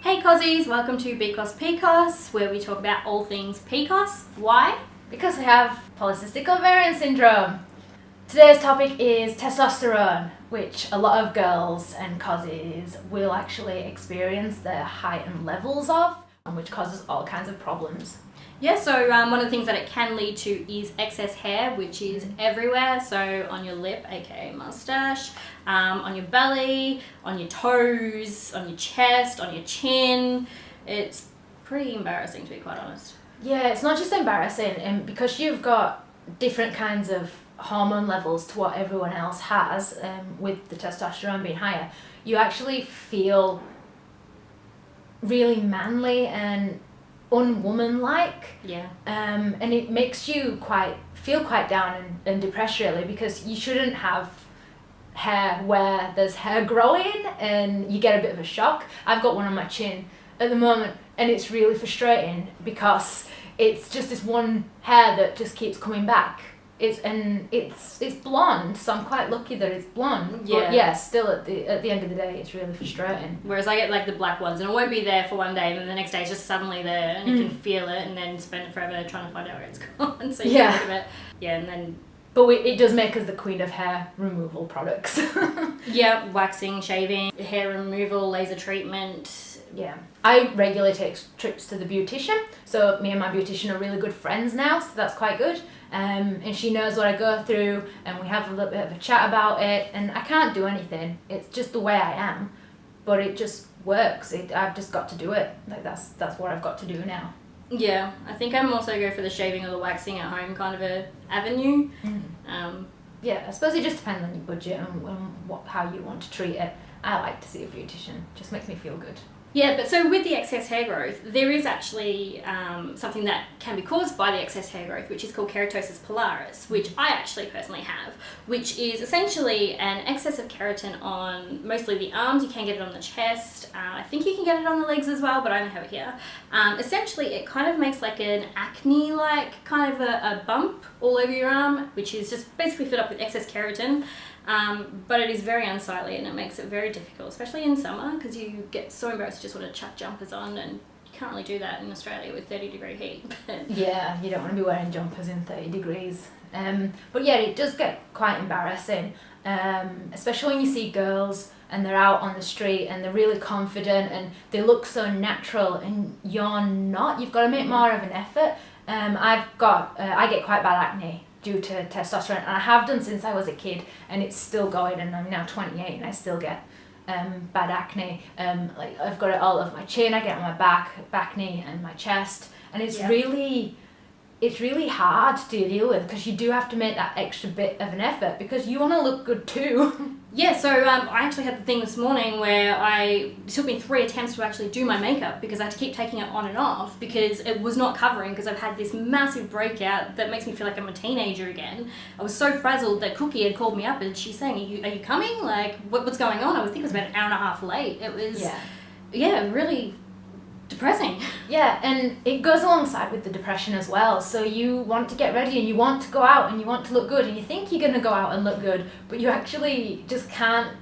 Hey Cozies, welcome to BCOS PCOS, where we talk about all things PCOS. Why? Because we have polycystic ovarian syndrome. Today's topic is testosterone, which a lot of girls and cozies will actually experience the heightened levels of, and which causes all kinds of problems. Yeah, so one of the things that it can lead to is excess hair, which is everywhere. So on your lip, aka mustache, on your belly, on your toes, on your chest, on your chin. It's pretty embarrassing, to be quite honest. Yeah, it's not just embarrassing, and because you've got different kinds of hormone levels to what everyone else has, with the testosterone being higher, you actually feel really manly and unwoman-like. Yeah. And it makes you feel quite down and depressed, really, because you shouldn't have hair where there's hair growing and you get a bit of a shock. I've got one on my chin at the moment and it's really frustrating because it's just this one hair that just keeps coming back. It's blonde, so I'm quite lucky that it's blonde. Yeah. But yeah, still at the end of the day, it's really frustrating. Whereas I get like the black ones, and it won't be there for one day, and then the next day it's just suddenly there, and you can feel it, and then spend forever trying to find out where it's gone. So you get rid of it. Yeah, and then. But it does make us the queen of hair removal products. Yeah, waxing, shaving, hair removal, laser treatment. Yeah, I regularly take trips to the beautician, so me and my beautician are really good friends now, so that's quite good. And she knows what I go through, and we have a little bit of a chat about it, and I can't do anything. It's just the way I am, but it just works. I've just got to do it. Like that's what I've got to do now. Yeah, I think I'm also go for the shaving or the waxing at home kind of a avenue. Yeah, I suppose it just depends on your budget and how you want to treat it. I like to see a beautician. Just makes me feel good. Yeah, but so with the excess hair growth, there is actually something that can be caused by the excess hair growth, which is called keratosis pilaris, which I actually personally have, which is essentially an excess of keratin on mostly the arms. You can get it on the chest. I think you can get it on the legs as well, but I only have it here. Essentially, it kind of makes like an acne-like kind of a bump all over your arm, which is just basically filled up with excess keratin. But it is very unsightly and it makes it very difficult, especially in summer, because you get so embarrassed you just want to chuck jumpers on, and you can't really do that in Australia with 30-degree heat. Yeah, you don't want to be wearing jumpers in 30 degrees. But yeah, it does get quite embarrassing, especially when you see girls and they're out on the street and they're really confident and they look so natural and you're not. You've got to make more of an effort. I get quite bad acne due to testosterone, and I have done since I was a kid, and it's still going, and I'm now 28 and I still get bad acne. Like I've got it all over my chin, I get it on my back knee and my chest, and it's really hard to deal with because you do have to make that extra bit of an effort because you want to look good too. Yeah, so I actually had the thing this morning where it took me 3 attempts to actually do my makeup because I had to keep taking it on and off because it was not covering, because I've had this massive breakout that makes me feel like I'm a teenager again. I was so frazzled that Cookie had called me up and she's saying, are you coming? Like, what's going on? I would think it was about an hour and a half late. It was, really depressing. Yeah, and it goes alongside with the depression as well. So you want to get ready and you want to go out and you want to look good and you think you're going to go out and look good, but you actually just can't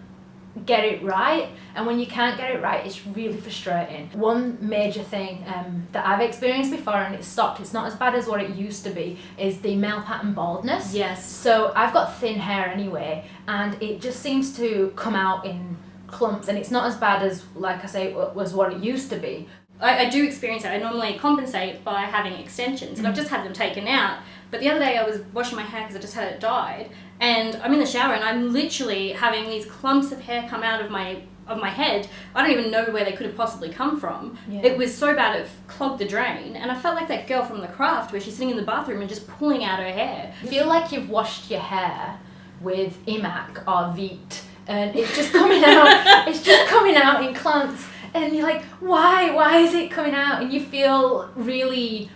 get it right. And when you can't get it right, it's really frustrating. One major thing that I've experienced before, and it's stopped, it's not as bad as what it used to be, is the male pattern baldness. Yes. So I've got thin hair anyway, and it just seems to come out in clumps, and it's not as bad as, like I say, was what it used to be. I do experience it. I normally compensate by having extensions, and I've just had them taken out. But the other day I was washing my hair because I just had it dyed, and I'm in the shower and I'm literally having these clumps of hair come out of my head. I don't even know where they could have possibly come from. Yeah. It was so bad it clogged the drain, and I felt like that girl from The Craft where she's sitting in the bathroom and just pulling out her hair. I feel like you've washed your hair with Imac or Veet, and it's just coming out. It's just coming out in clumps. And you're like, why is it coming out? And you feel really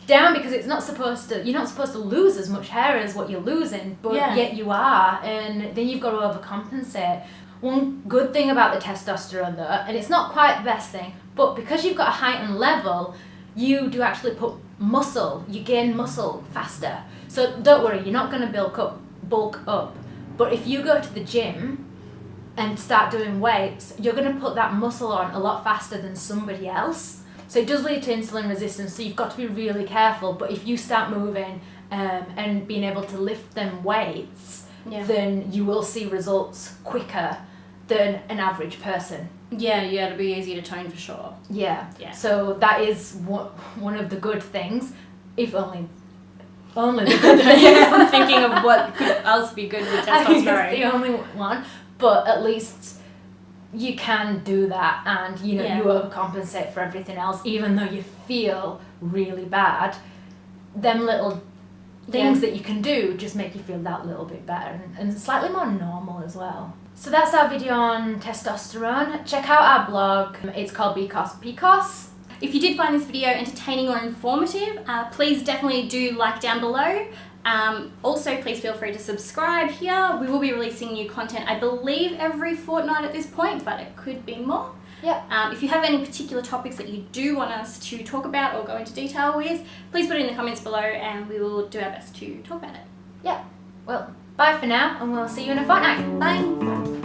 down because you're not supposed to lose as much hair as what you're losing, but yet you are, and then you've got to overcompensate. One good thing about the testosterone though, and it's not quite the best thing, but because you've got a heightened level, you do actually you gain muscle faster. So don't worry, you're not going to bulk up. But if you go to the gym, and start doing weights, you're going to put that muscle on a lot faster than somebody else. So it does lead to insulin resistance, so you've got to be really careful. But if you start moving and being able to lift them weights, then you will see results quicker than an average person. Yeah, it'll be easier to tone for sure. Yeah. Yeah. So that is one of the good things, if only the good thing. I'm thinking of what could else be good with I think testosterone. it's the only one, but at least you can do that, and you overcompensate for everything else, even though you feel really bad. Them little things that you can do just make you feel that little bit better and slightly more normal as well. So that's our video on testosterone. Check out our blog. It's called BCOS PCOS. If you did find this video entertaining or informative, please definitely do like down below. Also, please feel free to subscribe here. We will be releasing new content, I believe, every fortnight at this point, but it could be more. Yeah. If you have any particular topics that you do want us to talk about or go into detail with, please put it in the comments below and we will do our best to talk about it. Yeah. Well, bye for now, and we'll see you in a fortnight. Bye!